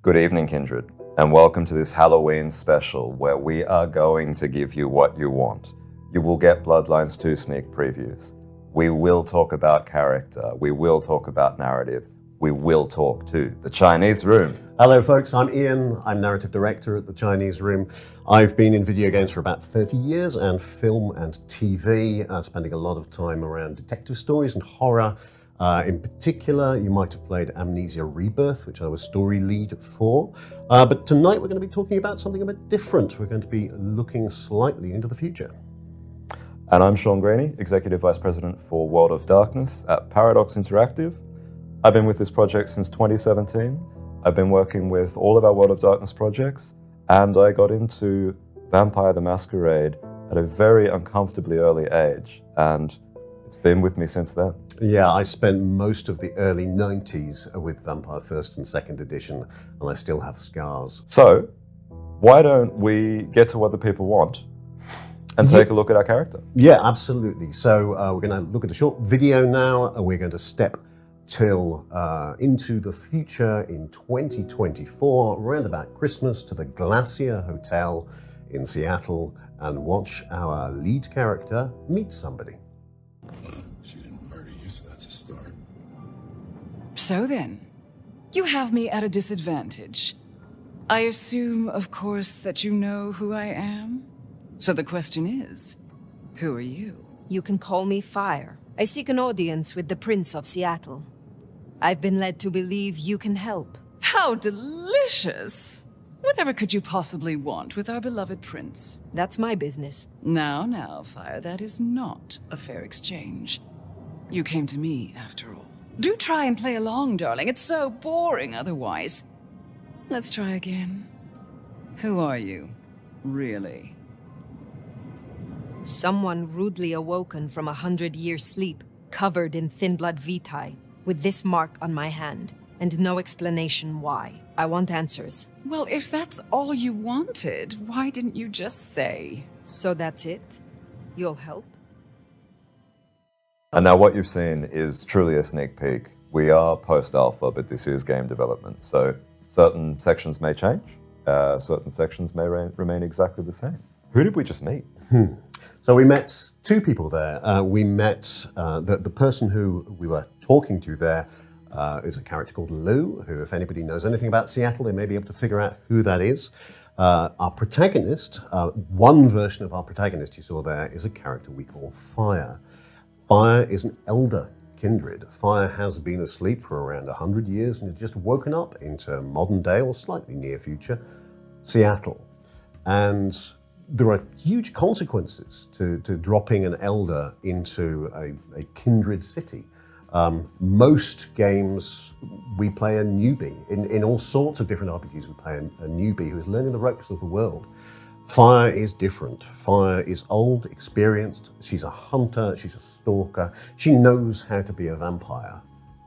Good evening, Kindred, and welcome to this Halloween special where we are going to give you what you want. You will get Bloodlines 2 sneak previews. We will talk about character. We will talk about narrative. We will talk to the Chinese Room. Hello folks, I'm Ian. I'm narrative director at the Chinese Room. I've been in video games for about 30 years and film and TV, spending a lot of time around detective stories and horror. In particular, you might have played Amnesia Rebirth, which I was story lead for. But tonight we're going to be talking about something a bit different. We're going to be looking slightly into the future. And I'm Sean Graney, Executive Vice President for World of Darkness at Paradox Interactive. I've been with this project since 2017. I've been working with all of our World of Darkness projects, and I got into Vampire the Masquerade at a very uncomfortably early age, and it's been with me since then. Yeah, I spent most of the early 90s with Vampire 1st and 2nd edition, and I still have scars. So, why don't we get to what the people want and take a look at our character? Yeah, absolutely. So we're going to look at a short video now, and we're going to step into the future in 2024, around about Christmas, to the Glacier Hotel in Seattle, and watch our lead character meet somebody. She didn't murder you, so that's a start. So then, you have me at a disadvantage. I assume, of course, that you know who I am? So the question is, who are you? You can call me Fire. I seek an audience with the Prince of Seattle. I've been led to believe you can help. How delicious! Whatever could you possibly want with our beloved prince? That's my business. Now, Fire, that is not a fair exchange. You came to me, after all. Do try and play along, darling. It's so boring otherwise. Let's try again. Who are you, really? Someone rudely awoken from 100-year sleep, covered in thin blood vitae, with this mark on my hand, and no explanation why. I want answers. Well, if that's all you wanted, why didn't you just say? So that's it? You'll help? And now what you've seen is truly a sneak peek. We are post-alpha, but this is game development, so certain sections may change, certain sections may remain exactly the same. Who did we just meet? So we met two people there. We met the person who we were talking to there is a character called Lou, who, if anybody knows anything about Seattle, they may be able to figure out who that is. Our protagonist, one version of our protagonist you saw there, is a character we call Fire. Fire is an elder kindred. Fire has been asleep for around 100 years and has just woken up into modern day, or slightly near future, Seattle. And there are huge consequences to dropping an elder into a kindred city. Most games, we play a newbie. In all sorts of different RPGs, we play a newbie who is learning the ropes of the world. Fire is different. Fire is old, experienced. She's a hunter, she's a stalker. She knows how to be a vampire,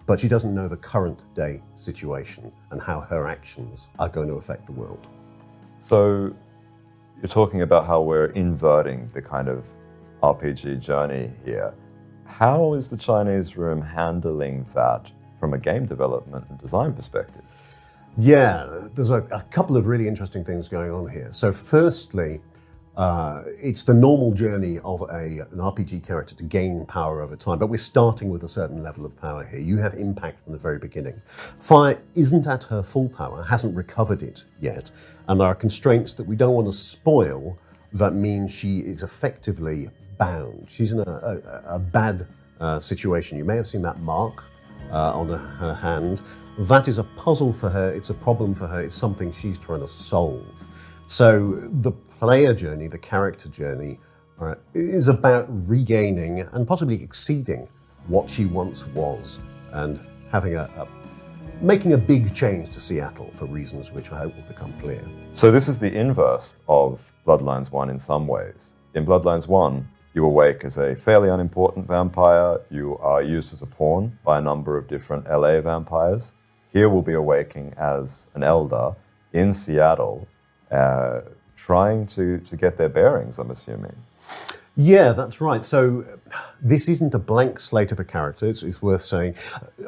but she doesn't know the current day situation and how her actions are going to affect the world. So, you're talking about how we're inverting the kind of RPG journey here. How is the Chinese Room handling that from a game development and design perspective? Yeah, there's a couple of really interesting things going on here. So firstly, it's the normal journey of an RPG character to gain power over time, but we're starting with a certain level of power here. You have impact from the very beginning. Fire isn't at her full power, hasn't recovered it yet, and there are constraints that we don't want to spoil that mean she is effectively bound. She's in a bad situation. You may have seen that mark on her hand. That is a puzzle for her, it's a problem for her, it's something she's trying to solve. So the player journey, the character journey, is about regaining and possibly exceeding what she once was, and having making a big change to Seattle for reasons which I hope will become clear. So this is the inverse of Bloodlines 1 in some ways. In Bloodlines 1, you awake as a fairly unimportant vampire. You are used as a pawn by a number of different LA vampires. Here we'll be awaking as an elder in Seattle, trying to get their bearings, I'm assuming. Yeah, that's right. So this isn't a blank slate of a character. It's worth saying.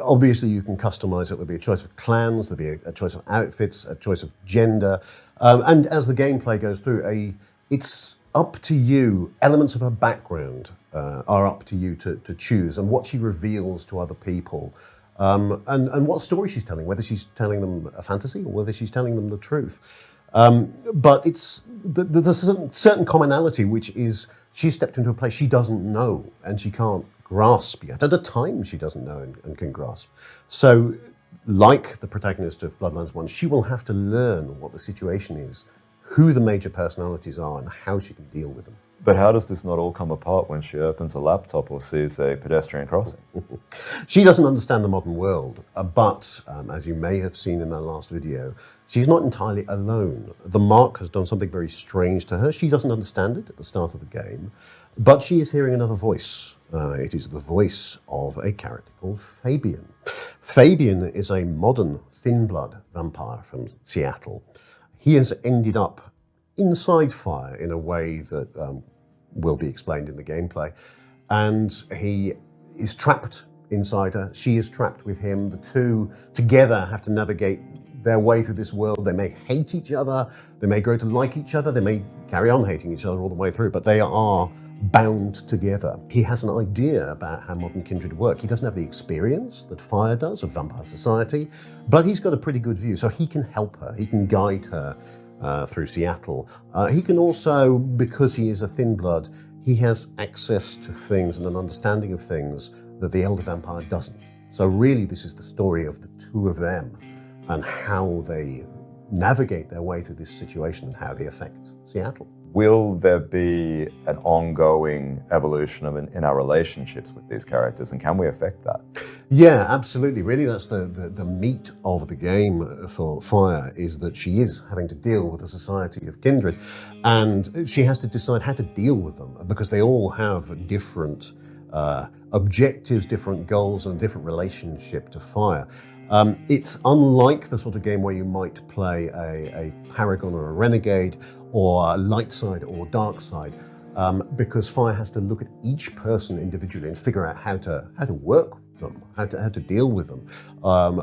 Obviously, you can customize it. There'll be a choice of clans. There'll be a choice of outfits, a choice of gender, and as the gameplay goes through, it's up to you. Elements of her background are up to you to choose, and what she reveals to other people, and what story she's telling. Whether she's telling them a fantasy or whether she's telling them the truth. But there's a certain commonality, which is she stepped into a place she doesn't know and she can't grasp yet. At a time she doesn't know and can grasp. So, like the protagonist of Bloodlines 1, she will have to learn what the situation is, who the major personalities are, and how she can deal with them. But how does this not all come apart when she opens a laptop or sees a pedestrian crossing? She doesn't understand the modern world, but as you may have seen in that last video, she's not entirely alone. The Mark has done something very strange to her. She doesn't understand it at the start of the game, but she is hearing another voice. It is the voice of a character called Fabian. Fabian is a modern thin-blood vampire from Seattle. He has ended up inside Fire in a way that will be explained in the gameplay. And he is trapped inside her. She is trapped with him. The two together have to navigate their way through this world. They may hate each other. They may grow to like each other. They may carry on hating each other all the way through, but they are bound together. He has an idea about how modern kindred work. He doesn't have the experience that Fire does of vampire society, but he's got a pretty good view. So he can help her. He can guide her through Seattle. He can also, because he is a thin blood, he has access to things and an understanding of things that the Elder Vampire doesn't. So really this is the story of the two of them and how they navigate their way through this situation and how they affect Seattle. Will there be an ongoing evolution in our relationships with these characters, and can we affect that? Yeah, absolutely. Really, that's the meat of the game for Fire, is that she is having to deal with a society of kindred, and she has to decide how to deal with them, because they all have different objectives, different goals, and a different relationship to Fire. It's unlike the sort of game where you might play a Paragon or a Renegade, or a light side or dark side, because Fire has to look at each person individually and figure out how to work with them, how to deal with them.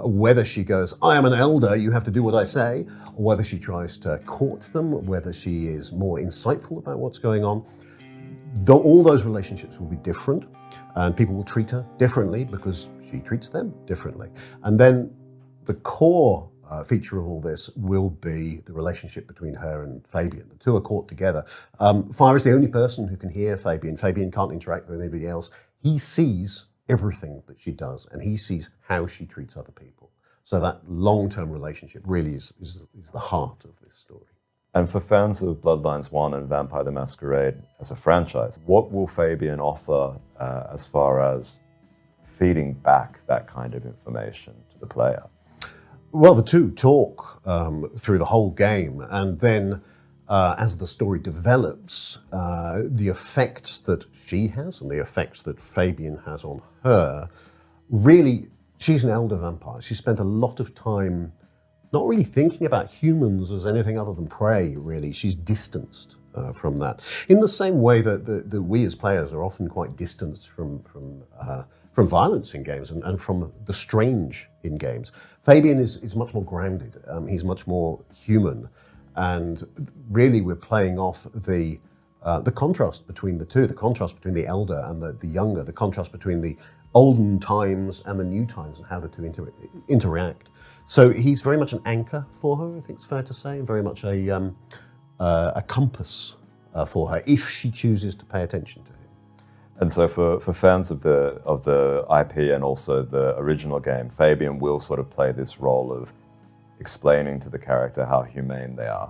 Whether she goes, I am an elder, you have to do what I say, or whether she tries to court them, whether she is more insightful about what's going on. All those relationships will be different, and people will treat her differently because she treats them differently. And then the core feature of all this will be the relationship between her and Fabian. The two are caught together. Fire is the only person who can hear Fabian. Fabian can't interact with anybody else. He sees everything that she does, and he sees how she treats other people. So that long-term relationship really is the heart of this story. And for fans of Bloodlines 1 and Vampire the Masquerade as a franchise, what will Fabian offer as far as feeding back that kind of information to the player? Well, the two talk through the whole game, and then as the story develops, the effects that she has and the effects that Fabian has on her, really, she's an elder vampire. She spent a lot of time not really thinking about humans as anything other than prey, really. She's distanced from that. In the same way that we as players are often quite distanced from violence in games and from the strange in games. Fabian is much more grounded. He's much more human, and really we're playing off the contrast between the two, the contrast between the elder and the younger, the contrast between the olden times and the new times and how the two interact. So he's very much an anchor for her, I think it's fair to say, and very much a compass for her if she chooses to pay attention to him. And so for fans of the IP and also the original game, Fabian will sort of play this role of explaining to the character how humane they are.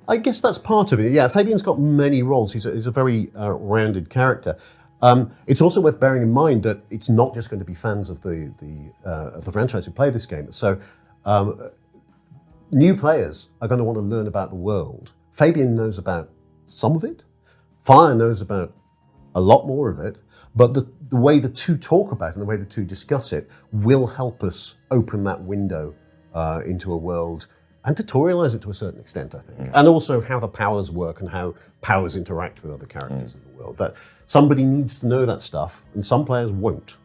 I guess that's part of it. Yeah, Fabian's got many roles. He's a very rounded character. It's also worth bearing in mind that it's not just going to be fans of the franchise who play this game. So new players are going to want to learn about the world. Fabian knows about some of it. Fire knows about a lot more of it, but the way the two talk about it and the way the two discuss it will help us open that window into a world and tutorialize it to a certain extent, I think. And also how the powers work and how powers interact with other characters in the world. That somebody needs to know that stuff, and some players won't.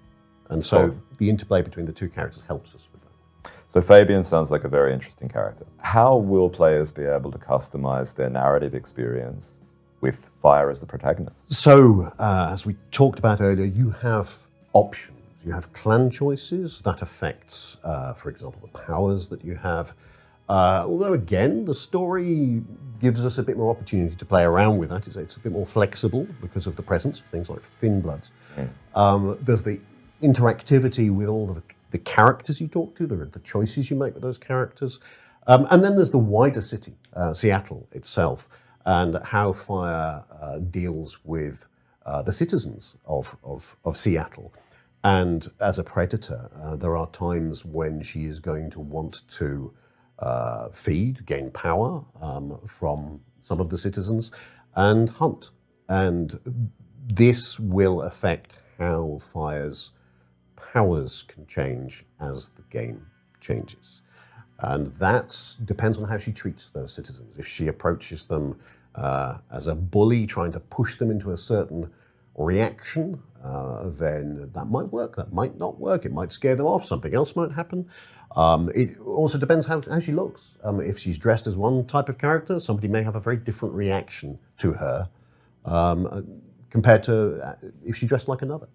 And so the interplay between the two characters helps us with that. So Fabian sounds like a very interesting character. How will players be able to customize their narrative experience with Fire as the protagonist? So, as we talked about earlier, you have options. You have clan choices that affects, for example, the powers that you have. Although again, the story gives us a bit more opportunity to play around with that. It's a bit more flexible because of the presence of things like thin bloods. There's the interactivity with all the characters you talk to, the choices you make with those characters. And then there's the wider city, Seattle itself, and how Fire deals with the citizens of Seattle. And as a predator, there are times when she is going to want to gain power from some of the citizens, and hunt. And this will affect how Fire's powers can change as the game changes. And that depends on how she treats those citizens. If she approaches them as a bully, trying to push them into a certain reaction, then that might work, that might not work. It might scare them off, something else might happen. It also depends how she looks. If she's dressed as one type of character, somebody may have a very different reaction to her compared to if she dressed like another.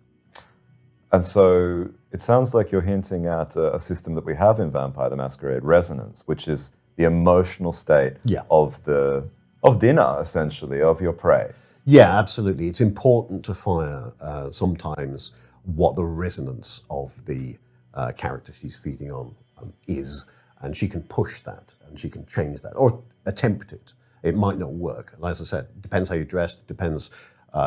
And so it sounds like you're hinting at a system that we have in Vampire the Masquerade, resonance, which is the emotional state of dinner, essentially, of your prey. Yeah, absolutely. It's important to Fire sometimes what the resonance of the character she's feeding on is, and she can push that, and she can change that, or attempt it. It might not work. As I said, it depends how you're dressed, depends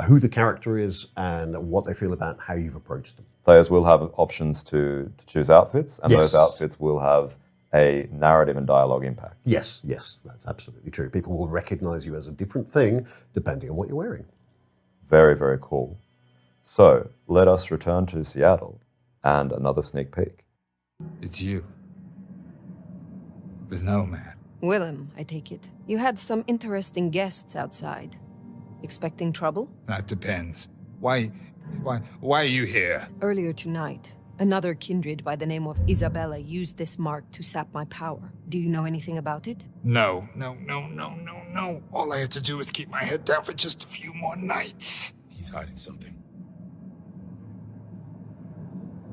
who the character is, and what they feel about how you've approached them. Players will have options to choose outfits, and those outfits will have a narrative and dialogue impact. Yes, that's absolutely true. People will recognize you as a different thing depending on what you're wearing. Very, very cool. So let us return to Seattle and another sneak peek. It's you. The Nomad. Willem, I take it. You had some interesting guests outside. Expecting trouble? That depends. Why are you here? Earlier tonight, another kindred by the name of Isabella used this mark to sap my power. Do you know anything about it? No. All I had to do was keep my head down for just a few more nights. He's hiding something.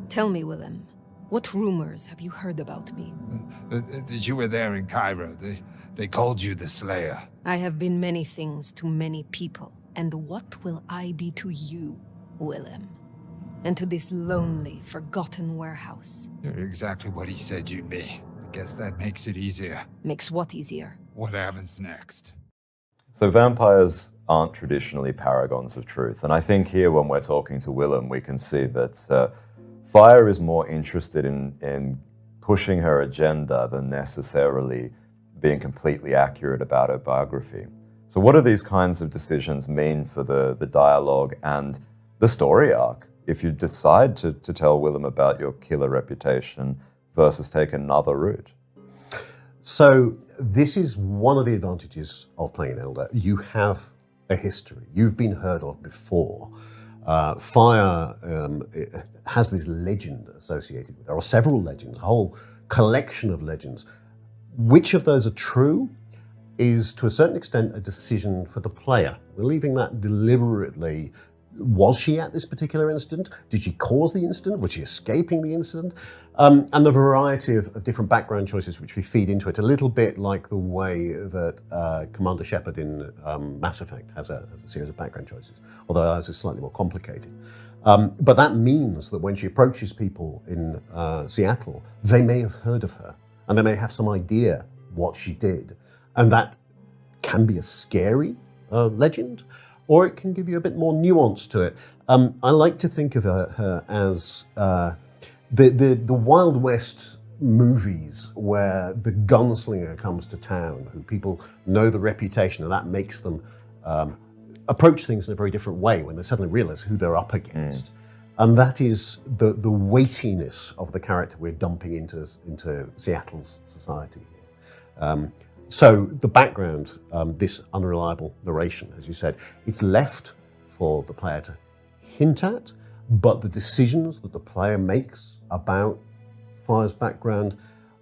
Tell me, Willem, what rumors have you heard about me? That you were there in Cairo. They called you the Slayer. I have been many things to many people, and what will I be to you, Willem? And to this lonely, forgotten warehouse? You're exactly what he said you'd be. I guess that makes it easier. Makes what easier? What happens next? So vampires aren't traditionally paragons of truth. And I think here when we're talking to Willem, we can see that Fire is more interested in pushing her agenda than necessarily being completely accurate about her biography. So what do these kinds of decisions mean for the dialogue and the story arc if you decide to tell Willem about your killer reputation versus take another route? So this is one of the advantages of playing an Elder. You have a history. You've been heard of before. Fire has this legend associated with it. There are several legends, a whole collection of legends. Which of those are true is, to a certain extent, a decision for the player. We're leaving that deliberately. Was she at this particular incident? Did she cause the incident? Was she escaping the incident? And the variety of different background choices which we feed into it, a little bit like the way that Commander Shepard in Mass Effect has a series of background choices, although ours is slightly more complicated. But that means that when she approaches people in Seattle, they may have heard of her, and they may have some idea what she did. And that can be a scary legend, or it can give you a bit more nuance to it. I like to think of her as the Wild West movies where the gunslinger comes to town, who people know the reputation, and that makes them approach things in a very different way when they suddenly realize who they're up against. And that is the weightiness of the character we're dumping into Seattle's society. So the background, this unreliable narration, as you said, it's left for the player to hint at, but the decisions that the player makes about Fire's background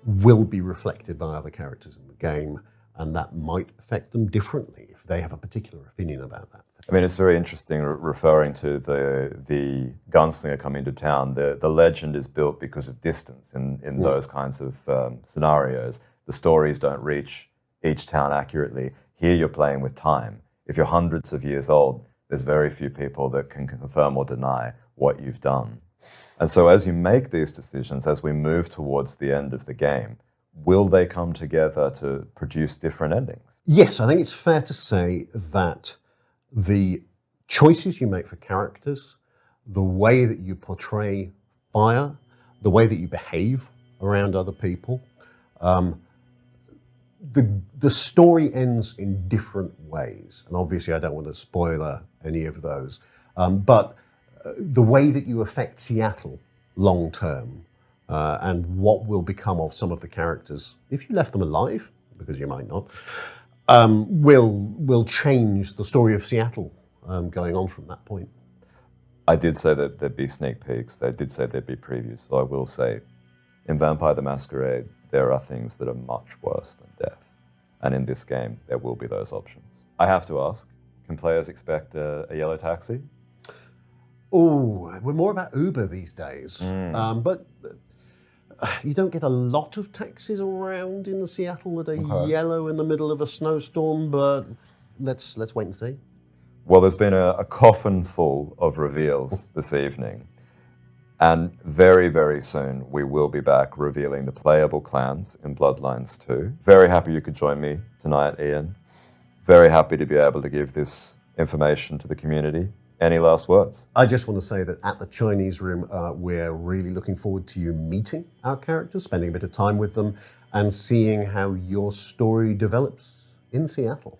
will be reflected by other characters in the game, and that might affect them differently if they have a particular opinion about that. I mean, it's very interesting referring to the gunslinger coming to town. The legend is built because of distance in those kinds of scenarios. The stories don't reach each town accurately. Here you're playing with time. If you're hundreds of years old, there's very few people that can confirm or deny what you've done. And so as you make these decisions, as we move towards the end of the game, will they come together to produce different endings? Yes, I think it's fair to say that the choices you make for characters, the way that you portray Fire, the way that you behave around other people, the story ends in different ways. And obviously I don't want to spoiler any of those. But the way that you affect Seattle long term, and what will become of some of the characters, if you left them alive, because you might not, will change the story of Seattle going on from that point. I did say that there'd be sneak peeks. They did say there'd be previews. So I will say, in Vampire the Masquerade, there are things that are much worse than death. And in this game, there will be those options. I have to ask, can players expect a yellow taxi? Oh, we're more about Uber these days. But you don't get a lot of taxis around in Seattle that are yellow in the middle of a snowstorm, but let's wait and see. Well, there's been a coffin full of reveals this evening. And very, very soon, we will be back revealing the playable clans in Bloodlines 2. Very happy you could join me tonight, Ian. Very happy to be able to give this information to the community. Any last words? I just want to say that at the Chinese Room, we're really looking forward to you meeting our characters, spending a bit of time with them, and seeing how your story develops in Seattle.